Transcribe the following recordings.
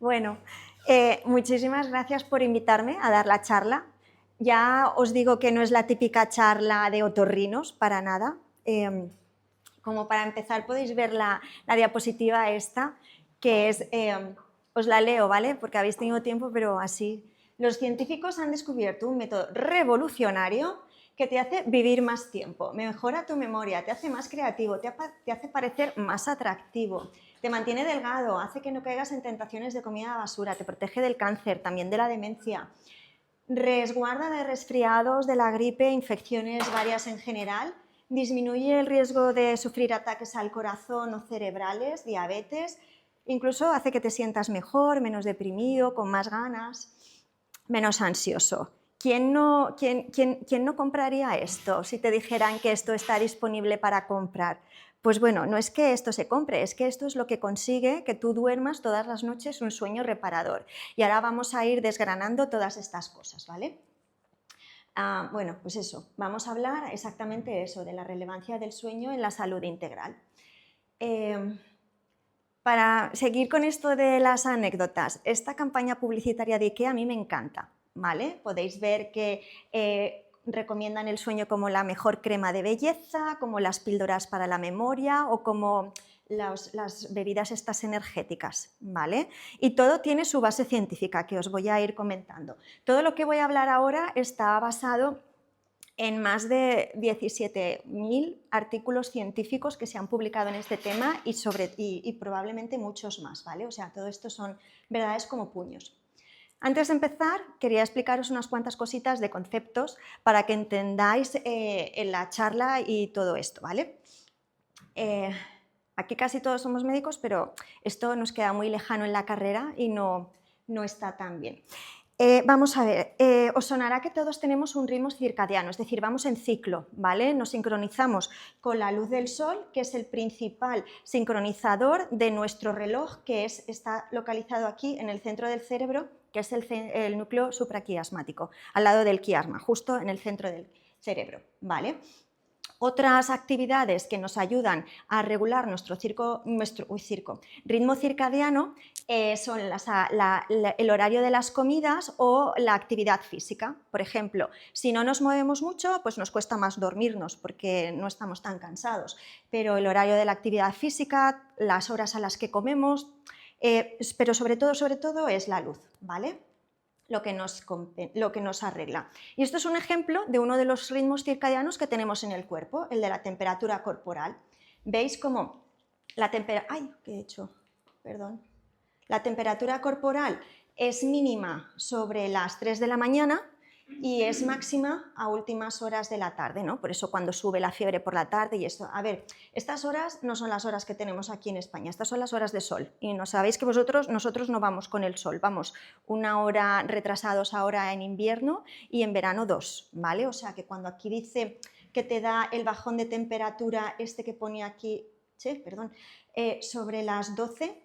Bueno, muchísimas gracias por invitarme a dar la charla. Ya os digo que no es la típica charla de otorrinos, para nada. Como para empezar podéis ver la diapositiva esta, que es, os la leo, ¿vale? Porque habéis tenido tiempo, pero así. Los científicos han descubierto un método revolucionario que te hace vivir más tiempo, mejora tu memoria, te hace más creativo, te hace parecer más atractivo, te mantiene delgado, hace que no caigas en tentaciones de comida basura, te protege del cáncer, también de la demencia, resguarda de resfriados, de la gripe, infecciones varias en general, disminuye el riesgo de sufrir ataques al corazón o cerebrales, diabetes, incluso hace que te sientas mejor, menos deprimido, con más ganas, menos ansioso. ¿Quién no compraría esto si te dijeran que esto está disponible para comprar? Pues bueno, no es que esto se compre, es que esto es lo que consigue que tú duermas todas las noches un sueño reparador. Y ahora vamos a ir desgranando todas estas cosas, ¿vale? Bueno, pues eso, vamos a hablar exactamente eso, de la relevancia del sueño en la salud integral. Para seguir con esto de las anécdotas, esta campaña publicitaria de IKEA a mí me encanta, ¿vale? Podéis ver que recomiendan el sueño como la mejor crema de belleza, como las píldoras para la memoria o como las bebidas estas energéticas, ¿vale? Y todo tiene su base científica que os voy a ir comentando. Todo lo que voy a hablar ahora está basado en más de 17.000 artículos científicos que se han publicado en este tema y probablemente muchos más, ¿vale? O sea, todo esto son verdades como puños. Antes de empezar, quería explicaros unas cuantas cositas de conceptos para que entendáis en la charla y todo esto, ¿vale? Aquí casi todos somos médicos, pero esto nos queda muy lejano en la carrera y no está tan bien. Vamos a ver, os sonará que todos tenemos un ritmo circadiano, es decir, vamos en ciclo, ¿vale? Nos sincronizamos con la luz del sol, que es el principal sincronizador de nuestro reloj, que está localizado aquí en el centro del cerebro, que es el núcleo supraquiasmático, al lado del quiasma, justo en el centro del cerebro, ¿vale? Otras actividades que nos ayudan a regular nuestro ritmo circadiano son el horario de las comidas o la actividad física. Por ejemplo, si no nos movemos mucho, pues nos cuesta más dormirnos porque no estamos tan cansados, pero el horario de la actividad física, las horas a las que comemos, pero sobre todo es la luz, ¿vale? Lo que nos arregla. Y esto es un ejemplo de uno de los ritmos circadianos que tenemos en el cuerpo, el de la temperatura corporal. ¿Veis cómo la temperatura corporal es mínima sobre las 3 de la mañana y es máxima a últimas horas de la tarde, ¿no? Por eso cuando sube la fiebre por la tarde y esto. A ver, estas horas no son las horas que tenemos aquí en España, estas son las horas de sol. Y no sabéis que nosotros no vamos con el sol, vamos una hora retrasados ahora en invierno y en verano 2, ¿vale? O sea que cuando aquí dice que te da el bajón de temperatura este que pone aquí, sobre las 12,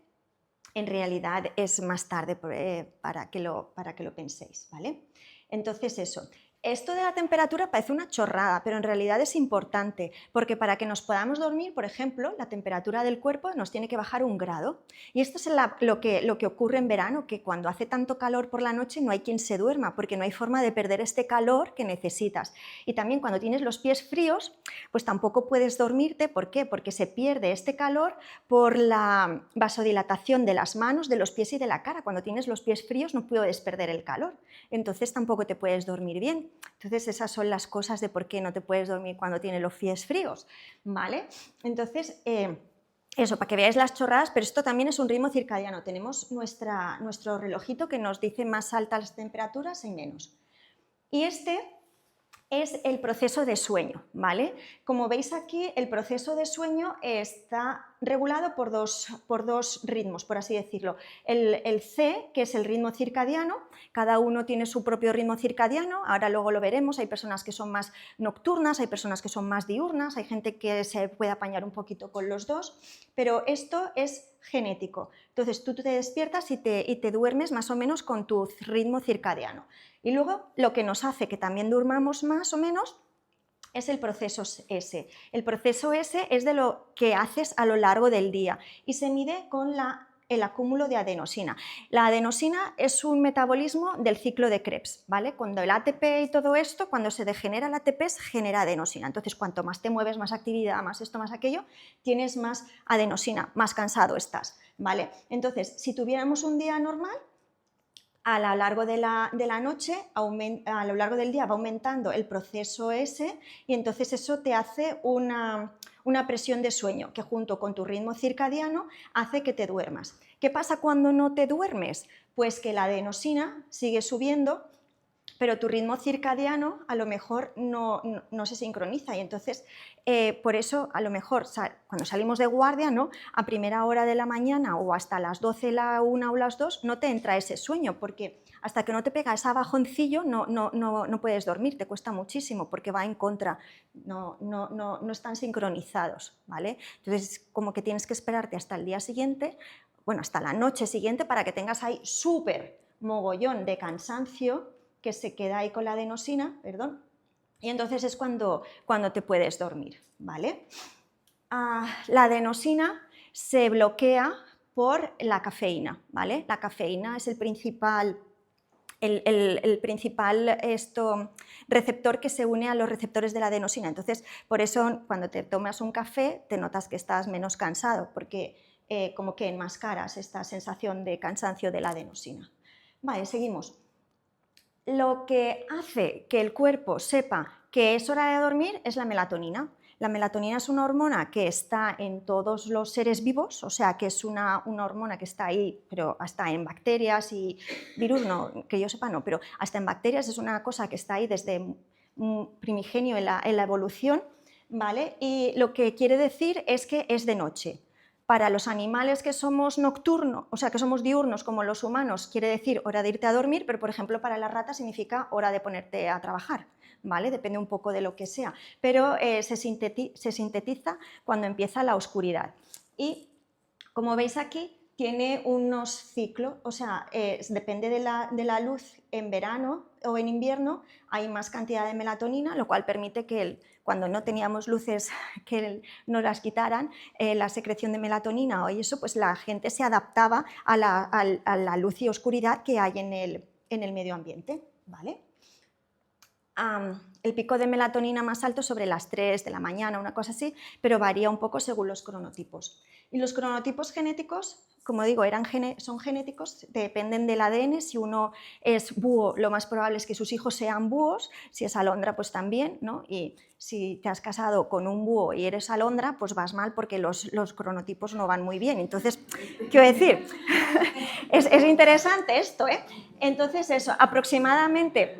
en realidad es más tarde para que lo penséis, ¿vale? Entonces eso, esto de la temperatura parece una chorrada, pero en realidad es importante, porque para que nos podamos dormir, por ejemplo, la temperatura del cuerpo nos tiene que bajar 1 grado. Y esto es lo que ocurre en verano, que cuando hace tanto calor por la noche no hay quien se duerma, porque no hay forma de perder este calor que necesitas. Y también cuando tienes los pies fríos, pues tampoco puedes dormirte. ¿Por qué? Porque se pierde este calor por la vasodilatación de las manos, de los pies y de la cara. Cuando tienes los pies fríos no puedes perder el calor, entonces tampoco te puedes dormir bien. Entonces esas son las cosas de por qué no te puedes dormir cuando tienes los pies fríos, ¿vale? Entonces, eso, para que veáis las chorradas, pero esto también es un ritmo circadiano. Tenemos nuestro relojito que nos dice más altas temperaturas y menos. Y este es el proceso de sueño, ¿vale? Como veis aquí, el proceso de sueño está regulado por dos ritmos, por así decirlo. El C, que es el ritmo circadiano, cada uno tiene su propio ritmo circadiano, ahora luego lo veremos, hay personas que son más nocturnas, hay personas que son más diurnas, hay gente que se puede apañar un poquito con los dos, pero esto es genético. Entonces tú te despiertas y te duermes más o menos con tu ritmo circadiano. Y luego lo que nos hace que también durmamos más o menos es el proceso S. El proceso S es de lo que haces a lo largo del día y se mide con la el acúmulo de adenosina. La adenosina es un metabolismo del ciclo de Krebs, ¿vale? Cuando el ATP y todo esto, cuando se degenera el ATP, se genera adenosina. Entonces, cuanto más te mueves, más actividad, más esto, más aquello, tienes más adenosina, más cansado estás, ¿vale? Entonces, si tuviéramos un día normal, a lo largo de la noche, a lo largo del día va aumentando el proceso ese y entonces eso te hace una presión de sueño que junto con tu ritmo circadiano hace que te duermas. ¿Qué pasa cuando no te duermes? Pues que la adenosina sigue subiendo, pero tu ritmo circadiano a lo mejor no se sincroniza y entonces por eso a lo mejor cuando salimos de guardia, ¿no? A primera hora de la mañana o hasta las 12, la 1 o las 2 no te entra ese sueño porque hasta que no te pega ese bajoncillo no puedes dormir, te cuesta muchísimo porque va en contra, no están sincronizados, ¿vale? Entonces como que tienes que esperarte hasta el día siguiente, bueno, hasta la noche siguiente para que tengas ahí súper mogollón de cansancio que se queda ahí con la adenosina, perdón, y entonces es cuando te puedes dormir, ¿vale? La adenosina se bloquea por la cafeína, ¿vale? La cafeína es el principal receptor que se une a los receptores de la adenosina. Entonces, por eso cuando te tomas un café te notas que estás menos cansado, porque como que enmascaras esta sensación de cansancio de la adenosina. Vale, seguimos. Lo que hace que el cuerpo sepa que es hora de dormir es la melatonina. La melatonina es una hormona que está en todos los seres vivos, o sea que es una hormona que está ahí, pero hasta en bacterias y virus, no, que yo sepa no, pero hasta en bacterias es una cosa que está ahí desde primigenio en la evolución, ¿vale? Y lo que quiere decir es que es de noche. Para los animales que somos nocturnos, o sea, que somos diurnos como los humanos, quiere decir hora de irte a dormir, pero por ejemplo para las ratas significa hora de ponerte a trabajar, ¿vale? Depende un poco de lo que sea, pero se sintetiza cuando empieza la oscuridad. Y como veis aquí, tiene unos ciclos, o sea, depende de la luz en verano o en invierno, hay más cantidad de melatonina, lo cual permite que cuando no teníamos luces que nos las quitaran, la secreción de melatonina o eso, pues la gente se adaptaba a la luz y oscuridad que hay en el medio ambiente, ¿vale? El pico de melatonina más alto sobre las 3 de la mañana, una cosa así, pero varía un poco según los cronotipos. Y los cronotipos genéticos, como digo, son genéticos, dependen del ADN. Si uno es búho, lo más probable es que sus hijos sean búhos, si es alondra, pues también, ¿no? Y si te has casado con un búho y eres alondra, pues vas mal porque los cronotipos no van muy bien. Entonces, quiero decir, es interesante esto, ¿eh? Entonces, eso, aproximadamente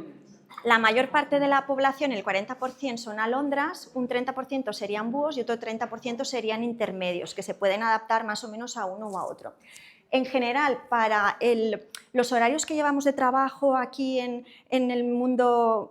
la mayor parte de la población, el 40%, son alondras, un 30% serían búhos y otro 30% serían intermedios, que se pueden adaptar más o menos a uno o a otro. En general, para los horarios que llevamos de trabajo aquí en el mundo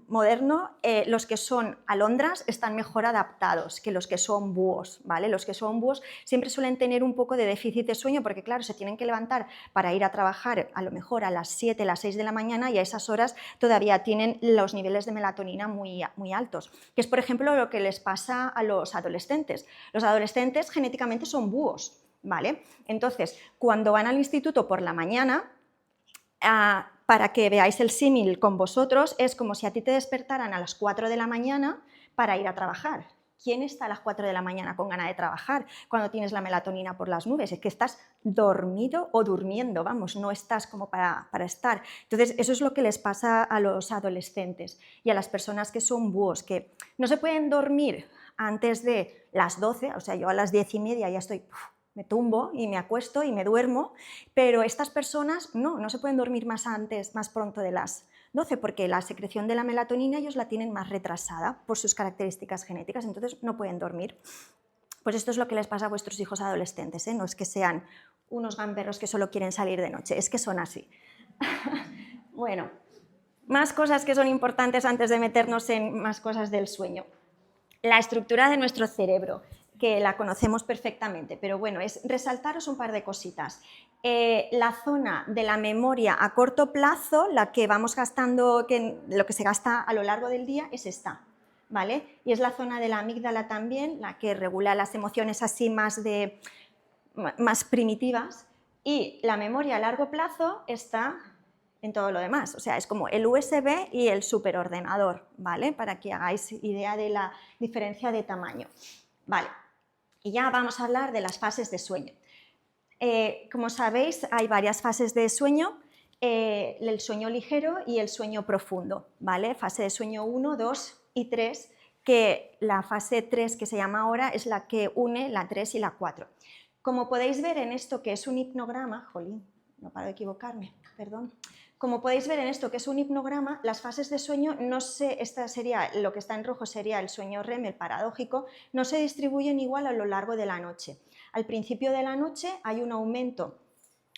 moderno, los que son alondras están mejor adaptados que los que son búhos, ¿vale? Los que son búhos siempre suelen tener un poco de déficit de sueño porque, claro, se tienen que levantar para ir a trabajar a lo mejor a las 7, las 6 de la mañana y a esas horas todavía tienen los niveles de melatonina muy, muy altos, que es, por ejemplo, lo que les pasa a los adolescentes. Los adolescentes genéticamente son búhos, ¿vale? Entonces, cuando van al instituto por la mañana, para que veáis el símil con vosotros, es como si a ti te despertaran a las 4 de la mañana para ir a trabajar. ¿Quién está a las 4 de la mañana con ganas de trabajar cuando tienes la melatonina por las nubes? Es que estás dormido o durmiendo, vamos, no estás como para estar. Entonces, eso es lo que les pasa a los adolescentes y a las personas que son búhos, que no se pueden dormir antes de las 12, o sea, yo a las 10:30 ya estoy... me tumbo y me acuesto y me duermo, pero estas personas no se pueden dormir más pronto de las 12 porque la secreción de la melatonina ellos la tienen más retrasada por sus características genéticas, entonces no pueden dormir. Pues esto es lo que les pasa a vuestros hijos adolescentes, ¿eh? No es que sean unos gamberros que solo quieren salir de noche, es que son así. Bueno, más cosas que son importantes antes de meternos en más cosas del sueño. La estructura de nuestro cerebro, que la conocemos perfectamente, pero bueno, es resaltaros un par de cositas. La zona de la memoria a corto plazo, la que vamos gastando, lo que se gasta a lo largo del día, es esta, ¿vale? Y es la zona de la amígdala también, la que regula las emociones así más primitivas, Y la memoria a largo plazo está en todo lo demás, o sea, es como el USB y el superordenador, ¿vale? Para que hagáis idea de la diferencia de tamaño. Vale, y ya vamos a hablar de las fases de sueño. Como sabéis, hay varias fases de sueño, el sueño ligero y el sueño profundo, ¿vale? Fase de sueño 1, 2 y 3, que la fase 3 que se llama ahora es la que une la 3 y la 4. Como podéis ver en esto que es un hipnograma, jolín, no paro de equivocarme, perdón. Como podéis ver en esto que es un hipnograma, las fases de sueño, no se, esta sería, lo que está en rojo sería el sueño REM, el paradójico, no se distribuyen igual a lo largo de la noche. Al principio de la noche hay un aumento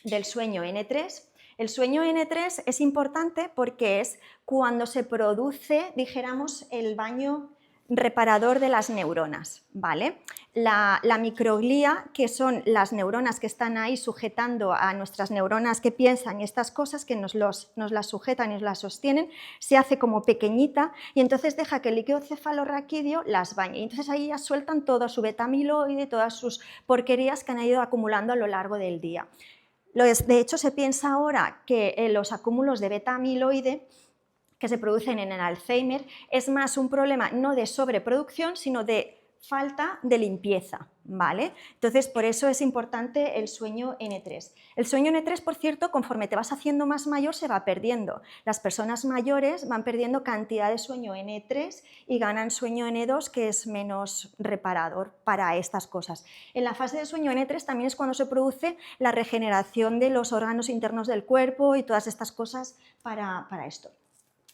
del sueño N3. El sueño N3 es importante porque es cuando se produce, dijéramos, el baño reparador de las neuronas, ¿vale? La microglía, que son las neuronas que están ahí sujetando a nuestras neuronas que piensan y estas cosas que nos las sujetan y nos las sostienen, se hace como pequeñita y entonces deja que el líquido cefalorraquídeo las bañe. Y entonces ahí ya sueltan todo su beta-amiloide, todas sus porquerías que han ido acumulando a lo largo del día. De hecho, se piensa ahora que los acúmulos de beta-amiloide que se producen en el Alzheimer es más un problema no de sobreproducción, sino de falta de limpieza, ¿vale? Entonces, por eso es importante el sueño N3. El sueño N3, por cierto, conforme te vas haciendo más mayor, se va perdiendo. Las personas mayores van perdiendo cantidad de sueño N3 y ganan sueño N2, que es menos reparador para estas cosas. En la fase de sueño N3 también es cuando se produce la regeneración de los órganos internos del cuerpo y todas estas cosas para esto.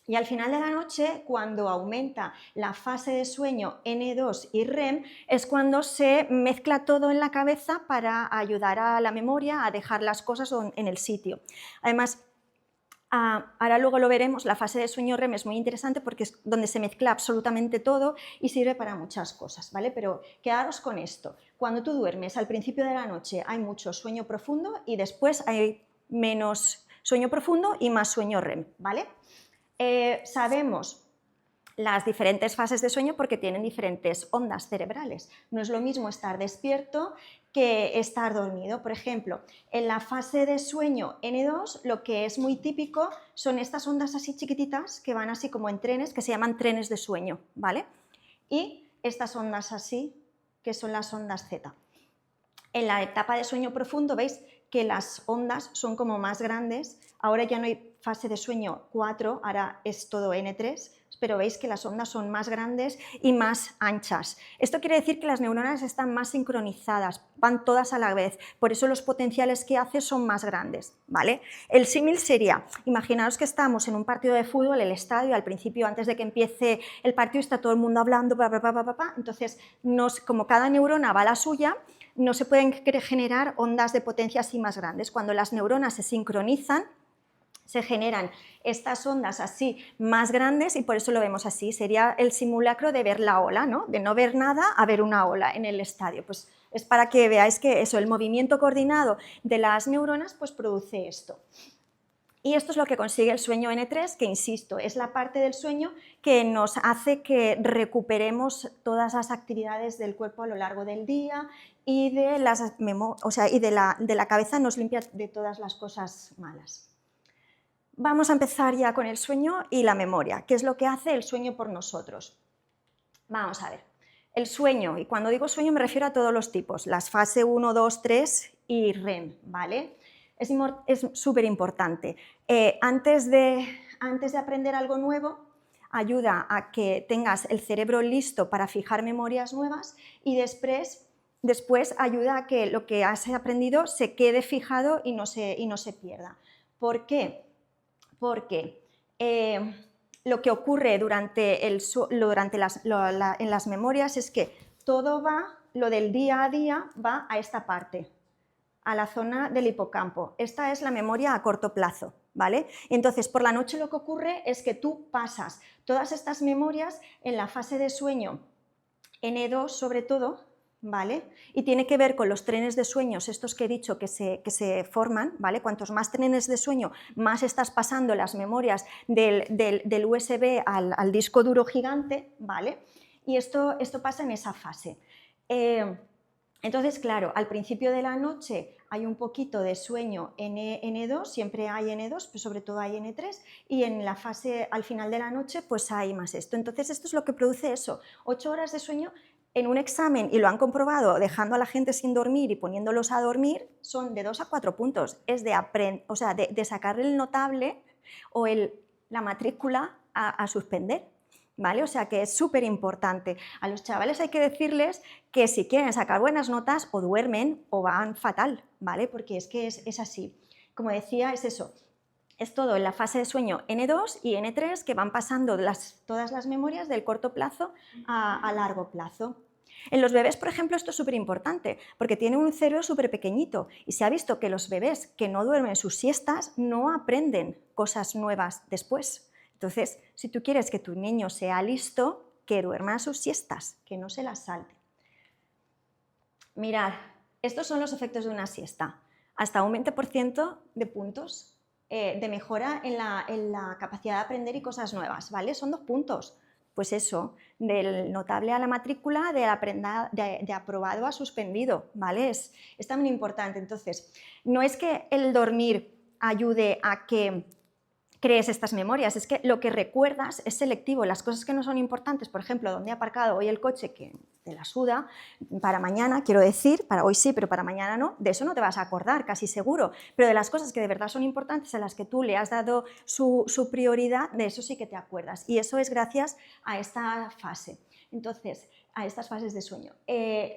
Y al final de la noche, cuando aumenta la fase de sueño N2 y REM, es cuando se mezcla todo en la cabeza para ayudar a la memoria a dejar las cosas en el sitio. Además, ahora luego lo veremos, la fase de sueño REM es muy interesante porque es donde se mezcla absolutamente todo y sirve para muchas cosas, ¿vale? Pero quedaros con esto, cuando tú duermes al principio de la noche hay mucho sueño profundo y después hay menos sueño profundo y más sueño REM, ¿vale? Sabemos las diferentes fases de sueño porque tienen diferentes ondas cerebrales. No es lo mismo estar despierto que estar dormido. Por ejemplo, en la fase de sueño N2 lo que es muy típico son estas ondas así chiquititas que van así como en trenes, que se llaman trenes de sueño, ¿vale? Y estas ondas así, que son las ondas Z. En la etapa de sueño profundo veis que las ondas son como más grandes, ahora ya no hay fase de sueño 4, ahora es todo N3, pero veis que las ondas son más grandes y más anchas. Esto quiere decir que las neuronas están más sincronizadas, van todas a la vez, por eso los potenciales que hace son más grandes, ¿vale? El símil sería, imaginaos que estamos en un partido de fútbol, el estadio, al principio, antes de que empiece el partido, está todo el mundo hablando, entonces como cada neurona va a la suya, no se pueden generar ondas de potencia así más grandes. Cuando las neuronas se sincronizan, se generan estas ondas así más grandes y por eso lo vemos así. Sería el simulacro de ver la ola, ¿no? De no ver nada a ver una ola en el estadio. Pues es para que veáis que eso, el movimiento coordinado de las neuronas pues produce esto. Y esto es lo que consigue el sueño N3, que insisto, es la parte del sueño que nos hace que recuperemos todas las actividades del cuerpo a lo largo del día y de la cabeza nos limpia de todas las cosas malas. Vamos a empezar ya con el sueño y la memoria. ¿Qué es lo que hace el sueño por nosotros? Vamos a ver. El sueño, y cuando digo sueño me refiero a todos los tipos, las fase 1, 2, 3 y REM, ¿vale? Es súper importante. Antes de aprender algo nuevo, ayuda a que tengas el cerebro listo para fijar memorias nuevas y después ayuda a que lo que has aprendido se quede fijado y no se pierda. ¿Por qué? Porque lo que ocurre en las memorias es que todo lo del día a día va a esta parte, a la zona del hipocampo. Esta es la memoria a corto plazo, ¿vale? Entonces, por la noche lo que ocurre es que tú pasas todas estas memorias en la fase de sueño N2 sobre todo, ¿vale? Y tiene que ver con los trenes de sueños, estos que he dicho que se forman, ¿vale? Cuantos más trenes de sueño, más estás pasando las memorias del USB al disco duro gigante, ¿vale? Y esto pasa en esa fase. Entonces, claro, al principio de la noche hay un poquito de sueño N2, siempre hay N2, pero sobre todo hay N3, y en la fase al final de la noche pues hay más esto. Entonces, esto es lo que produce eso, 8 horas de sueño en un examen, y lo han comprobado dejando a la gente sin dormir y poniéndolos a dormir, son de 2 a 4 puntos, es de sacar el notable o la matrícula a suspender. ¿Vale? O sea que es súper importante. A los chavales hay que decirles que si quieren sacar buenas notas o duermen o van fatal, ¿vale? Porque es que es así. Como decía, es eso. Es todo en la fase de sueño N2 y N3 que van pasando todas las memorias del corto plazo a largo plazo. En los bebés, por ejemplo, esto es súper importante porque tienen un cerebro súper pequeñito y se ha visto que los bebés que no duermen sus siestas no aprenden cosas nuevas después. Entonces, si tú quieres que tu niño sea listo, que duerma sus siestas, que no se las salte. Mirad, estos son los efectos de una siesta. Hasta un 20% de puntos de mejora en la capacidad de aprender y cosas nuevas, ¿vale? Son 2 puntos. Pues eso, del notable a la matrícula, de aprobado a suspendido, ¿vale? Es también importante. Entonces, no es que el dormir ayude a que crees estas memorias, es que lo que recuerdas es selectivo, las cosas que no son importantes, por ejemplo, dónde he aparcado hoy el coche, que te la suda, para mañana, quiero decir, para hoy sí, pero para mañana no, de eso no te vas a acordar, casi seguro, pero de las cosas que de verdad son importantes, a las que tú le has dado su prioridad, de eso sí que te acuerdas, y eso es gracias a esta fase. Entonces, a estas fases de sueño.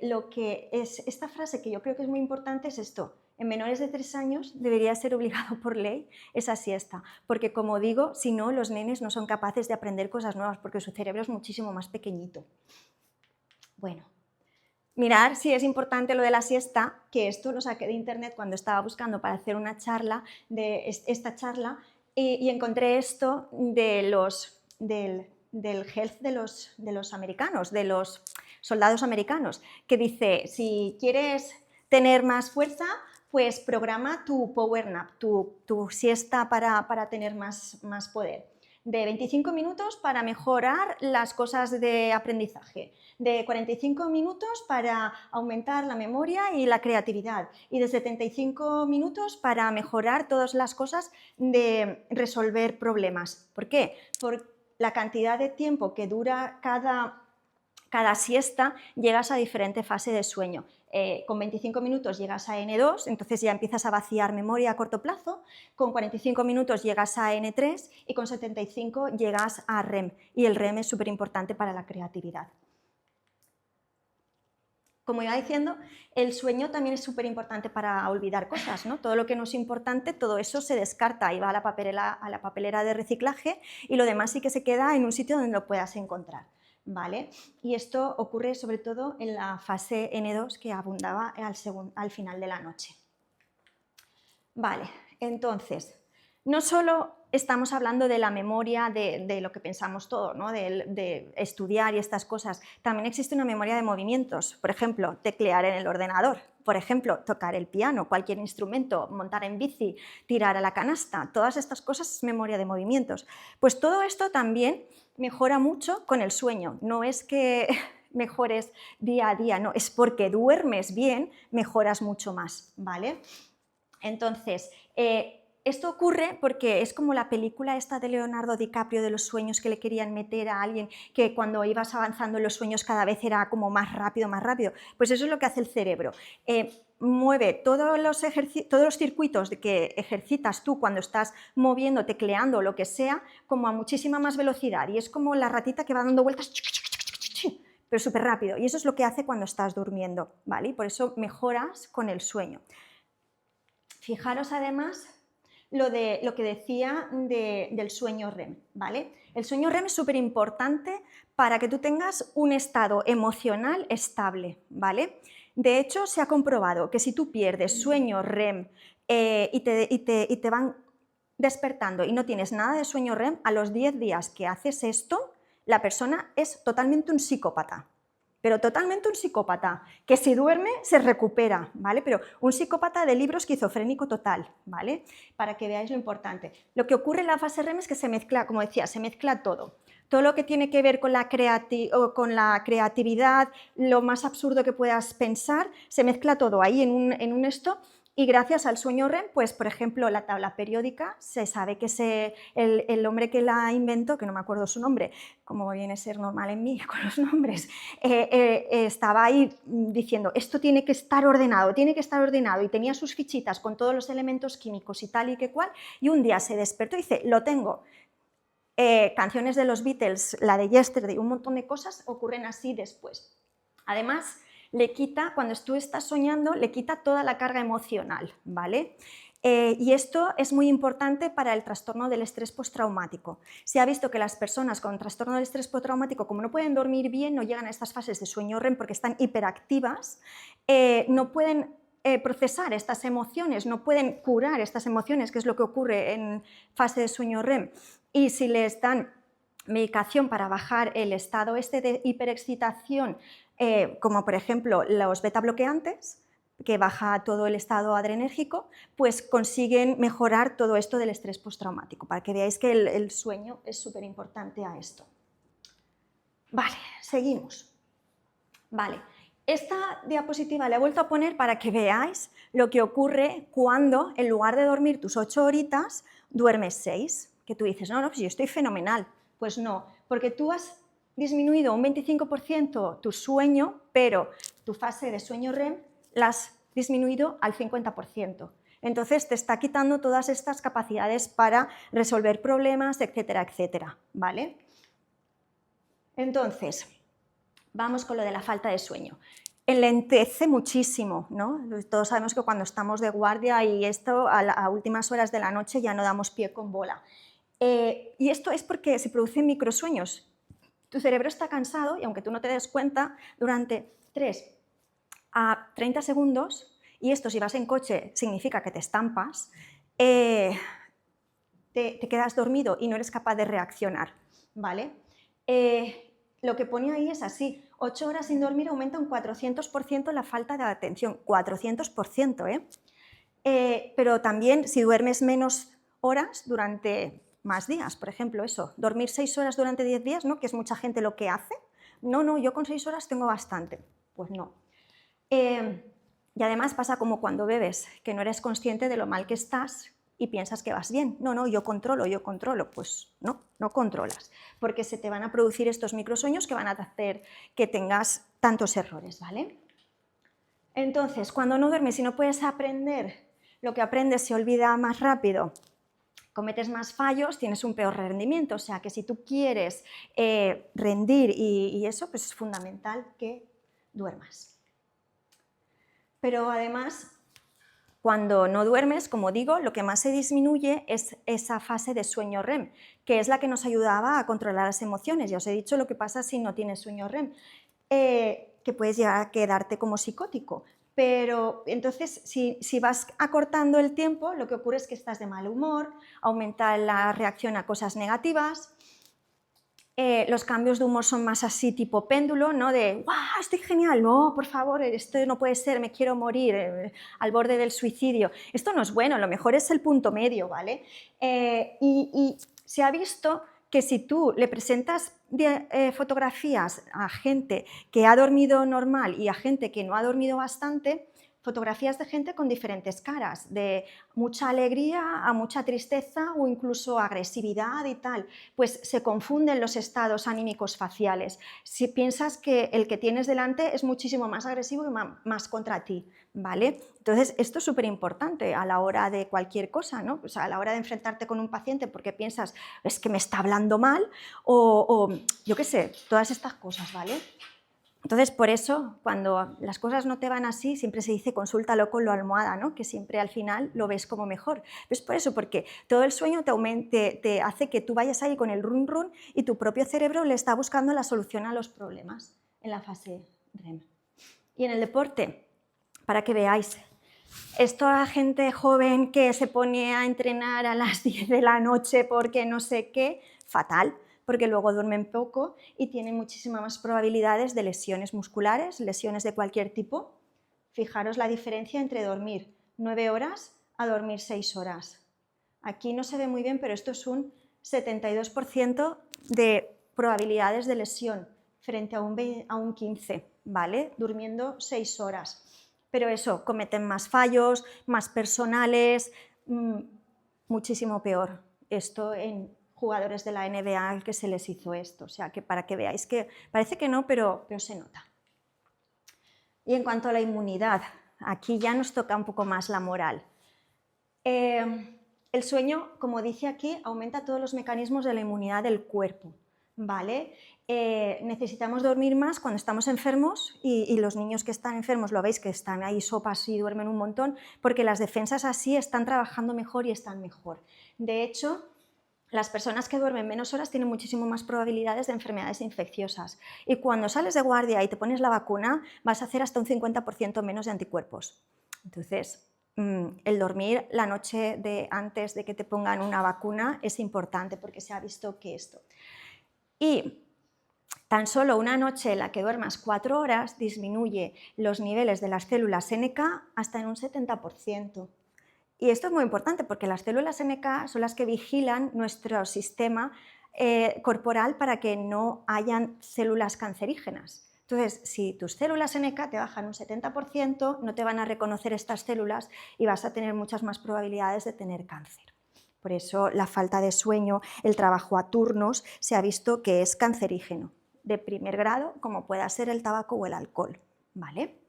Lo que es esta frase que yo creo que es muy importante es esto: en menores de 3 años debería ser obligado por ley esa siesta, porque como digo, si no, los nenes no son capaces de aprender cosas nuevas porque su cerebro es muchísimo más pequeñito. Bueno, mirar si es importante lo de la siesta, que esto lo saqué de internet cuando estaba buscando para hacer una charla, esta charla, y encontré esto del health de los americanos, de los soldados americanos, que dice, si quieres tener más fuerza, pues programa tu power nap, tu siesta para tener más poder. De 25 minutos para mejorar las cosas de aprendizaje, de 45 minutos para aumentar la memoria y la creatividad, y de 75 minutos para mejorar todas las cosas de resolver problemas. ¿Por qué? Por la cantidad de tiempo que dura cada siesta, llegas a diferente fase de sueño. Con 25 minutos llegas a N2, entonces ya empiezas a vaciar memoria a corto plazo, con 45 minutos llegas a N3 y con 75 llegas a REM, y el REM es súper importante para la creatividad. Como iba diciendo, el sueño también es súper importante para olvidar cosas, ¿no? Todo lo que no es importante, todo eso se descarta y va a la papelera de reciclaje, y lo demás sí que se queda en un sitio donde lo puedas encontrar, ¿vale? Y esto ocurre sobre todo en la fase N2 que abundaba al final de la noche. Vale, entonces, no solo estamos hablando de la memoria de lo que pensamos todo, ¿no? de estudiar y estas cosas, también existe una memoria de movimientos, por ejemplo, teclear en el ordenador, por ejemplo, tocar el piano, cualquier instrumento, montar en bici, tirar a la canasta, todas estas cosas es memoria de movimientos. Pues todo esto también mejora mucho con el sueño, no es que mejores día a día, no, es porque duermes bien, mejoras mucho más, ¿vale? Entonces, esto ocurre porque es como la película esta de Leonardo DiCaprio de los sueños, que le querían meter a alguien que cuando ibas avanzando en los sueños cada vez era como más rápido, pues eso es lo que hace el cerebro. Mueve todos los circuitos que ejercitas tú cuando estás moviendo, tecleando o lo que sea, como a muchísima más velocidad, y es como la ratita que va dando vueltas, pero súper rápido, y eso es lo que hace cuando estás durmiendo, ¿vale? Y por eso mejoras con el sueño. Fijaros además lo que decía del sueño REM, ¿vale? El sueño REM es súper importante para que tú tengas un estado emocional estable, ¿vale? De hecho, se ha comprobado que si tú pierdes sueño REM y te van despertando y no tienes nada de sueño REM, a los 10 días que haces esto, la persona es totalmente un psicópata. Pero totalmente un psicópata, que si duerme se recupera, ¿vale? Pero un psicópata de libro esquizofrénico total, ¿vale? Para que veáis lo importante. Lo que ocurre en la fase REM es que se mezcla, como decía, se mezcla todo. Todo lo que tiene que ver con la creatividad, lo más absurdo que puedas pensar, se mezcla todo ahí en un esto. Y gracias al sueño REM, pues por ejemplo la tabla periódica, se sabe que el hombre que la inventó, que no me acuerdo su nombre, como viene a ser normal en mí con los nombres, estaba ahí diciendo esto tiene que estar ordenado, y tenía sus fichitas con todos los elementos químicos y tal y que cual, y un día se despertó y dice, lo tengo. Canciones de los Beatles, la de Yesterday, un montón de cosas ocurren así después. Además, le quita, cuando tú estás soñando, le quita toda la carga emocional, ¿vale? Y esto es muy importante para el trastorno del estrés postraumático. Se ha visto que las personas con trastorno del estrés postraumático, como no pueden dormir bien, no llegan a estas fases de sueño REM porque están hiperactivas, no pueden procesar estas emociones, no pueden curar estas emociones, que es lo que ocurre en fase de sueño REM. Y si les dan medicación para bajar el estado este de hiperexcitación, como por ejemplo los beta bloqueantes, que baja todo el estado adrenérgico, pues consiguen mejorar todo esto del estrés postraumático, para que veáis que el sueño es súper importante a esto. Vale, seguimos. Vale, esta diapositiva la he vuelto a poner para que veáis lo que ocurre cuando, en lugar de dormir tus 8 horitas, duermes 6. Que tú dices, no, pues yo estoy fenomenal. Pues no, porque tú has disminuido un 25% tu sueño, pero tu fase de sueño REM la has disminuido al 50%. Entonces te está quitando todas estas capacidades para resolver problemas, etcétera, etcétera, ¿vale? Entonces, vamos con lo de la falta de sueño. Enlentece muchísimo, ¿no? Todos sabemos que cuando estamos de guardia y esto a últimas horas de la noche ya no damos pie con bola. Y esto es porque se producen microsueños. Tu cerebro está cansado y aunque tú no te des cuenta, durante 3 a 30 segundos, y esto si vas en coche significa que te estampas, te quedas dormido y no eres capaz de reaccionar, ¿vale? Lo que pone ahí es así, 8 horas sin dormir aumenta un 400% la falta de atención, 400%, pero también si duermes menos horas durante más días, por ejemplo, eso, dormir 6 horas durante 10 días, ¿no? Que es mucha gente lo que hace. No, yo con 6 horas tengo bastante. Pues no. Y además pasa como cuando bebes, que no eres consciente de lo mal que estás y piensas que vas bien. No, yo controlo. Pues no controlas, porque se te van a producir estos microsueños que van a hacer que tengas tantos errores, ¿vale? Entonces, cuando no duermes y no puedes aprender, lo que aprendes se olvida más rápido, cometes más fallos, tienes un peor rendimiento. O sea que si tú quieres rendir y eso, pues es fundamental que duermas. Pero además, cuando no duermes, como digo, lo que más se disminuye es esa fase de sueño REM, que es la que nos ayudaba a controlar las emociones. Ya os he dicho lo que pasa si no tienes sueño REM, que puedes llegar a quedarte como psicótico. Pero entonces, si vas acortando el tiempo, lo que ocurre es que estás de mal humor, aumenta la reacción a cosas negativas. Los cambios de humor son más así tipo péndulo, ¿no? De ¡guau, estoy genial! No, por favor, esto no puede ser, me quiero morir, al borde del suicidio. Esto no es bueno, lo mejor es el punto medio, ¿vale? Y se ha visto que si tú le presentas fotografías a gente que ha dormido normal y a gente que no ha dormido bastante, fotografías de gente con diferentes caras, de mucha alegría a mucha tristeza o incluso agresividad y tal, pues se confunden los estados anímicos faciales. Si piensas que el que tienes delante es muchísimo más agresivo y más contra ti, ¿vale? Entonces, esto es súper importante a la hora de cualquier cosa, ¿no? O sea, a la hora de enfrentarte con un paciente porque piensas, es que me está hablando mal o yo qué sé, todas estas cosas, ¿vale? Entonces, por eso, cuando las cosas no te van así, siempre se dice consúltalo con la almohada, ¿no? Que siempre al final lo ves como mejor. Es por eso, porque todo el sueño te hace que tú vayas ahí con el run run y tu propio cerebro le está buscando la solución a los problemas en la fase REM. Y en el deporte, para que veáis, esta gente joven que se pone a entrenar a las 10 de la noche porque no sé qué, fatal, porque luego duermen poco y tienen muchísimas más probabilidades de lesiones musculares, lesiones de cualquier tipo. Fijaros la diferencia entre dormir 9 horas a dormir 6 horas. Aquí no se ve muy bien, pero esto es un 72% de probabilidades de lesión frente a un 15, ¿vale? Durmiendo 6 horas. Pero eso, cometen más fallos, más personales, muchísimo peor. Esto en jugadores de la NBA que se les hizo esto, o sea, que para que veáis que parece que no, pero se nota. Y en cuanto a la inmunidad, aquí ya nos toca un poco más la moral. El sueño, como dice aquí, aumenta todos los mecanismos de la inmunidad del cuerpo, ¿vale? Necesitamos dormir más cuando estamos enfermos y los niños que están enfermos, lo veis que están ahí sopas y duermen un montón, porque las defensas así están trabajando mejor y están mejor. De hecho, las personas que duermen menos horas tienen muchísimo más probabilidades de enfermedades infecciosas. Y cuando sales de guardia y te pones la vacuna, vas a hacer hasta un 50% menos de anticuerpos. Entonces, el dormir la noche antes de que te pongan una vacuna es importante porque se ha visto que esto. Y tan solo una noche en la que duermas 4 horas disminuye los niveles de las células NK hasta en un 70%. Y esto es muy importante porque las células NK son las que vigilan nuestro sistema corporal para que no hayan células cancerígenas. Entonces, si tus células NK te bajan un 70%, no te van a reconocer estas células y vas a tener muchas más probabilidades de tener cáncer. Por eso la falta de sueño, el trabajo a turnos, se ha visto que es cancerígeno, de primer grado, como pueda ser el tabaco o el alcohol, ¿vale?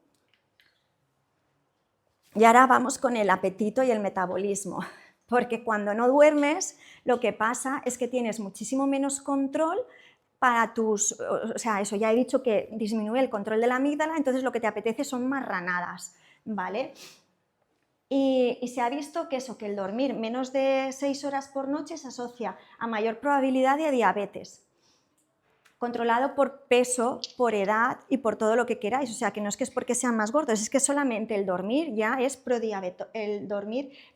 Y ahora vamos con el apetito y el metabolismo, porque cuando no duermes lo que pasa es que tienes muchísimo menos control para tus... O sea, eso ya he dicho que disminuye el control de la amígdala, entonces lo que te apetece son marranadas, ¿vale? Y se ha visto que eso, que el dormir menos de 6 horas por noche se asocia a mayor probabilidad de diabetes, controlado por peso, por edad y por todo lo que queráis, o sea que no es que es porque sean más gordos, es que solamente el dormir ya es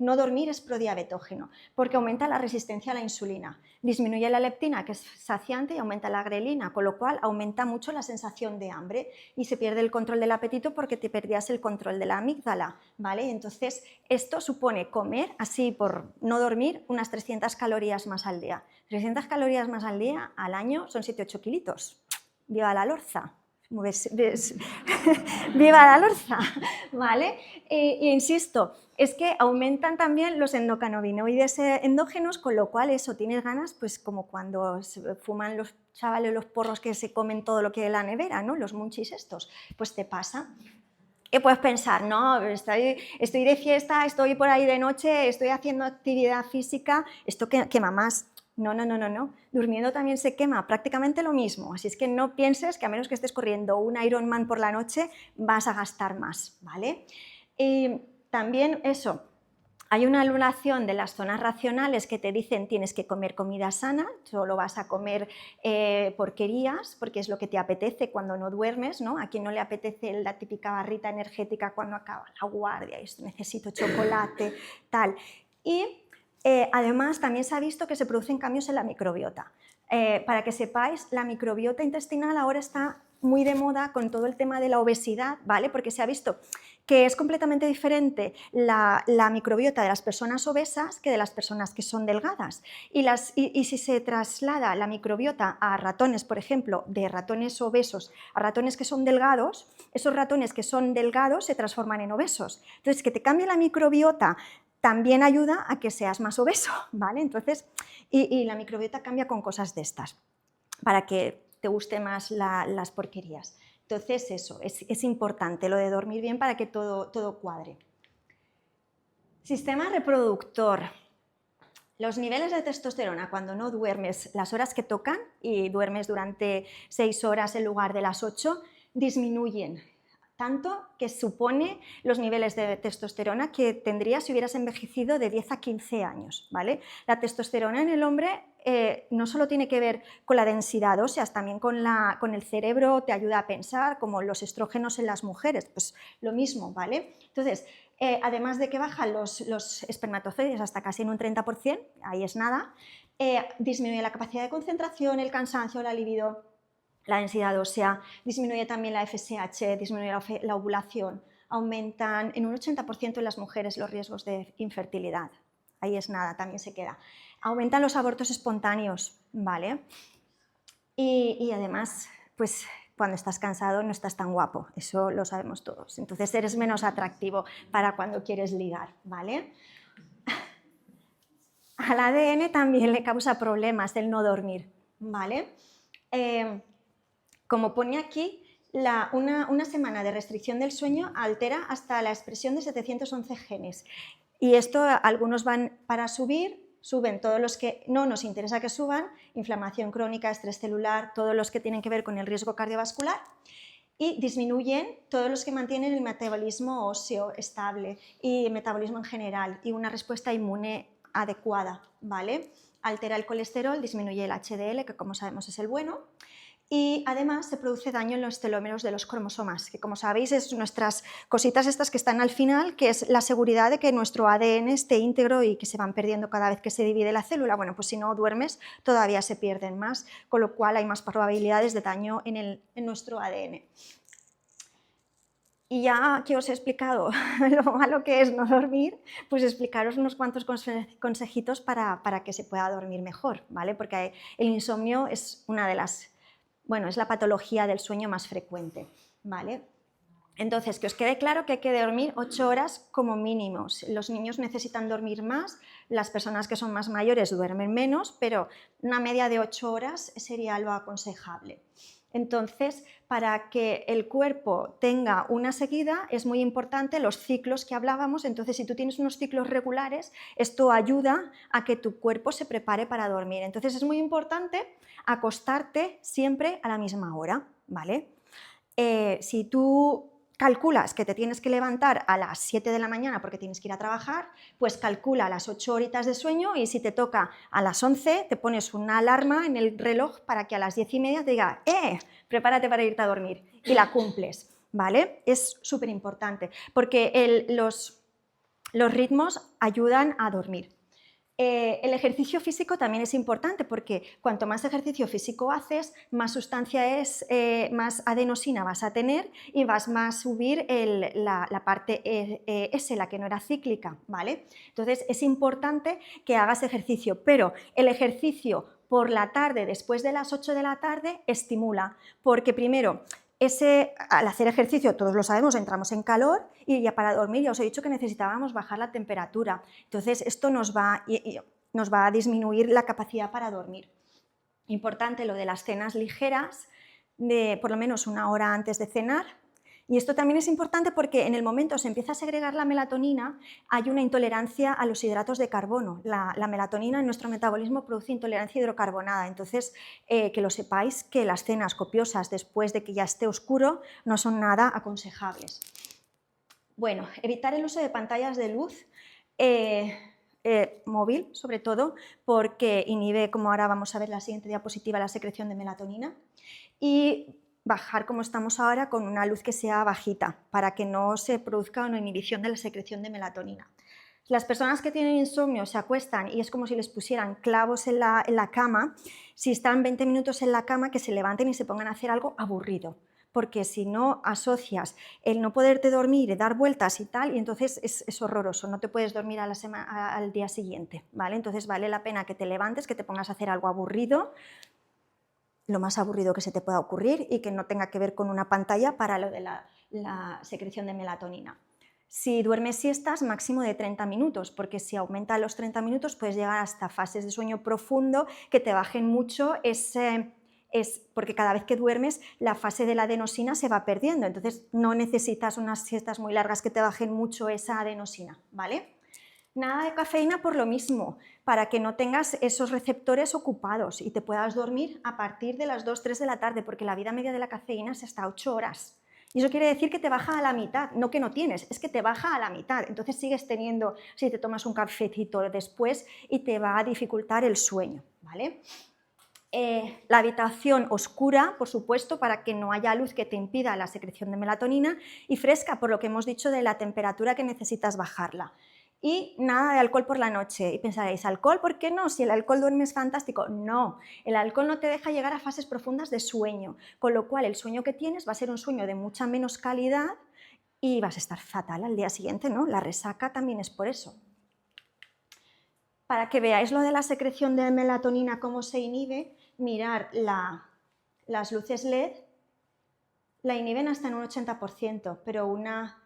no dormir es prodiabetógeno, porque aumenta la resistencia a la insulina, disminuye la leptina, que es saciante, y aumenta la grelina, con lo cual aumenta mucho la sensación de hambre y se pierde el control del apetito porque te perdías el control de la amígdala, ¿vale? Entonces esto supone comer, así por no dormir, unas 300 calorías más al día. 300 calorías más al día, al año, son 7-8 kilitos. ¡Viva la lorza! ¡Viva la lorza! ¿Vale? Y insisto, es que aumentan también los endocannabinoides endógenos, con lo cual eso, tienes ganas, pues como cuando fuman los chavales los porros que se comen todo lo que hay en la nevera, ¿no? Los munchies estos, pues te pasa. Y puedes pensar, no, estoy de fiesta, estoy por ahí de noche, estoy haciendo actividad física, esto quema más. No, durmiendo también se quema prácticamente lo mismo, así es que no pienses que a menos que estés corriendo un Ironman por la noche vas a gastar más, ¿vale? Y también eso, hay una anulación de las zonas racionales que te dicen tienes que comer comida sana, solo vas a comer porquerías porque es lo que te apetece cuando no duermes, ¿no? A quien no le apetece la típica barrita energética cuando acaba la guardia y necesito chocolate, tal. Y además también se ha visto que se producen cambios en la microbiota. Para que sepáis, la microbiota intestinal ahora está muy de moda con todo el tema de la obesidad, ¿vale? Porque se ha visto que es completamente diferente la microbiota de las personas obesas que de las personas que son delgadas. Y si se traslada la microbiota a ratones, por ejemplo, de ratones obesos a ratones que son delgados, esos ratones que son delgados se transforman en obesos. Entonces, que te cambie la microbiota también ayuda a que seas más obeso, ¿vale? Entonces, y la microbiota cambia con cosas de estas, para que te guste más las porquerías. Entonces, eso, es importante lo de dormir bien para que todo cuadre. Sistema reproductor. Los niveles de testosterona cuando no duermes las horas que tocan y duermes durante 6 horas en lugar de las 8, disminuyen. Tanto que supone los niveles de testosterona que tendrías si hubieras envejecido de 10 a 15 años, ¿vale? La testosterona en el hombre no solo tiene que ver con la densidad ósea, también con el cerebro, te ayuda a pensar, como los estrógenos en las mujeres, pues lo mismo, ¿vale? Entonces, además de que bajan los espermatozoides hasta casi en un 30%, ahí es nada, disminuye la capacidad de concentración, el cansancio, la libido, la densidad ósea, disminuye también la FSH, disminuye la ovulación, aumentan en un 80% en las mujeres los riesgos de infertilidad, ahí es nada, también se queda. Aumentan los abortos espontáneos, ¿vale? Y además, pues cuando estás cansado no estás tan guapo, eso lo sabemos todos. Entonces eres menos atractivo para cuando quieres ligar, ¿vale? Al ADN también le causa problemas el no dormir, ¿vale? Como pone aquí, una semana de restricción del sueño altera hasta la expresión de 711 genes. Y esto algunos van para suben todos los que no nos interesa que suban, inflamación crónica, estrés celular, todos los que tienen que ver con el riesgo cardiovascular, y disminuyen todos los que mantienen el metabolismo óseo estable y el metabolismo en general y una respuesta inmune adecuada, ¿vale? Altera el colesterol, disminuye el HDL, que como sabemos es el bueno, y además se produce daño en los telómeros de los cromosomas, que como sabéis es nuestras cositas estas que están al final, que es la seguridad de que nuestro ADN esté íntegro y que se van perdiendo cada vez que se divide la célula. Bueno, pues si no duermes todavía se pierden más, con lo cual hay más probabilidades de daño en nuestro ADN. Y ya que os he explicado lo malo que es no dormir, pues explicaros unos cuantos consejitos para que se pueda dormir mejor, ¿vale? Porque el insomnio es una de las... Bueno, es la patología del sueño más frecuente, ¿vale? Entonces, que os quede claro que hay que dormir 8 horas como mínimo. Los niños necesitan dormir más, las personas que son más mayores duermen menos, pero una media de 8 horas sería lo aconsejable. Entonces, para que el cuerpo tenga una seguida, es muy importante los ciclos que hablábamos. Entonces, si tú tienes unos ciclos regulares, esto ayuda a que tu cuerpo se prepare para dormir. Entonces, es muy importante acostarte siempre a la misma hora, ¿vale? Si tú calculas que te tienes que levantar a las 7 de la mañana porque tienes que ir a trabajar, pues calcula las 8 horitas de sueño y si te toca a las 11 te pones una alarma en el reloj para que a las 10:30 te diga prepárate para irte a dormir y la cumples, ¿vale? Es súper importante porque los ritmos ayudan a dormir. El ejercicio físico también es importante porque cuanto más ejercicio físico haces, más sustancia más adenosina vas a tener y vas más a subir la parte S, la que no era cíclica, ¿vale? Entonces es importante que hagas ejercicio, pero el ejercicio por la tarde, después de las 8 de la tarde, estimula, porque primero, al hacer ejercicio, todos lo sabemos, entramos en calor y ya para dormir ya os he dicho que necesitábamos bajar la temperatura. Entonces esto nos va a disminuir la capacidad para dormir. Importante lo de las cenas ligeras, de por lo menos una hora antes de cenar. Y esto también es importante porque en el momento se empieza a segregar la melatonina, hay una intolerancia a los hidratos de carbono. La melatonina en nuestro metabolismo produce intolerancia hidrocarbonada, entonces que lo sepáis que las cenas copiosas después de que ya esté oscuro no son nada aconsejables. Bueno, evitar el uso de pantallas de luz móvil, sobre todo, porque inhibe, como ahora vamos a ver en la siguiente diapositiva, la secreción de melatonina. Y bajar como estamos ahora con una luz que sea bajita para que no se produzca una inhibición de la secreción de melatonina. Las personas que tienen insomnio se acuestan y es como si les pusieran clavos en la cama. Si están 20 minutos en la cama, que se levanten y se pongan a hacer algo aburrido, porque si no asocias el no poderte dormir y dar vueltas y tal, y entonces es horroroso, no te puedes dormir al día siguiente, ¿vale? Entonces vale la pena que te levantes, que te pongas a hacer algo aburrido, lo más aburrido que se te pueda ocurrir y que no tenga que ver con una pantalla para lo de la secreción de melatonina. Si duermes siestas, máximo de 30 minutos, porque si aumenta los 30 minutos puedes llegar hasta fases de sueño profundo que te bajen mucho porque cada vez que duermes la fase de la adenosina se va perdiendo, entonces no necesitas unas siestas muy largas que te bajen mucho esa adenosina, ¿vale? Nada de cafeína por lo mismo, para que no tengas esos receptores ocupados y te puedas dormir a partir de las 2-3 de la tarde, porque la vida media de la cafeína es hasta 8 horas. Y eso quiere decir que te baja a la mitad, no que no tienes, es que te baja a la mitad. Entonces sigues teniendo, si te tomas un cafecito después, y te va a dificultar el sueño, ¿vale? La habitación oscura, por supuesto, para que no haya luz que te impida la secreción de melatonina, y fresca, por lo que hemos dicho de la temperatura que necesitas bajarla. Y nada de alcohol por la noche. Y pensaréis, ¿alcohol? ¿Por qué no? Si el alcohol duerme es fantástico. No, el alcohol no te deja llegar a fases profundas de sueño, con lo cual el sueño que tienes va a ser un sueño de mucha menos calidad y vas a estar fatal al día siguiente, ¿no? La resaca también es por eso. Para que veáis lo de la secreción de melatonina, cómo se inhibe, mirar la las luces LED la inhiben hasta en un 80%, pero una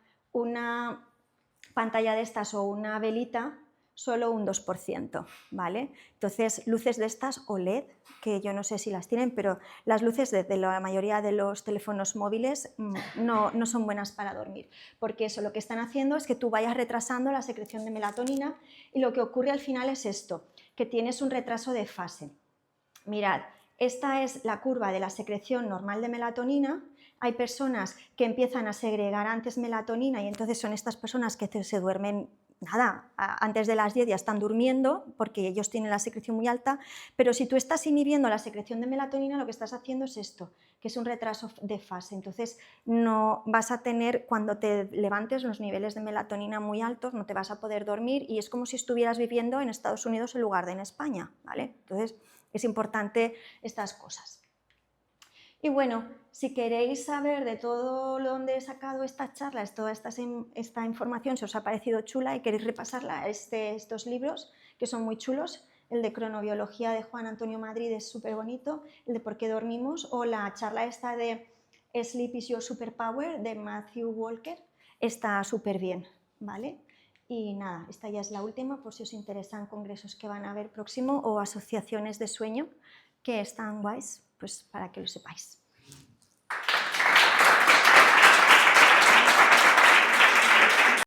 pantalla de estas o una velita solo un 2%, ¿vale? Entonces, luces de estas OLED, que yo no sé si las tienen, pero las luces de la mayoría de los teléfonos móviles no son buenas para dormir, porque eso lo que están haciendo es que tú vayas retrasando la secreción de melatonina y lo que ocurre al final es esto, que tienes un retraso de fase. Mirad, esta es la curva de la secreción normal de melatonina. Hay personas que empiezan a segregar antes melatonina y entonces son estas personas que se duermen, nada, antes de las 10 ya están durmiendo porque ellos tienen la secreción muy alta, pero si tú estás inhibiendo la secreción de melatonina, lo que estás haciendo es esto, que es un retraso de fase. Entonces no vas a tener, cuando te levantes, los niveles de melatonina muy altos, no te vas a poder dormir y es como si estuvieras viviendo en Estados Unidos en lugar de en España, ¿vale? Entonces es importante estas cosas. Y bueno, si queréis saber de todo lo donde he sacado estas charlas, toda esta información, si os ha parecido chula y queréis repasarla, estos libros que son muy chulos, el de cronobiología de Juan Antonio Madrid es súper bonito, el de por qué dormimos, o la charla esta de Sleep is your superpower de Matthew Walker, está súper bien, ¿vale? Y nada, esta ya es la última, por si os interesan congresos que van a haber próximo o asociaciones de sueño que están guays, pues para que lo sepáis.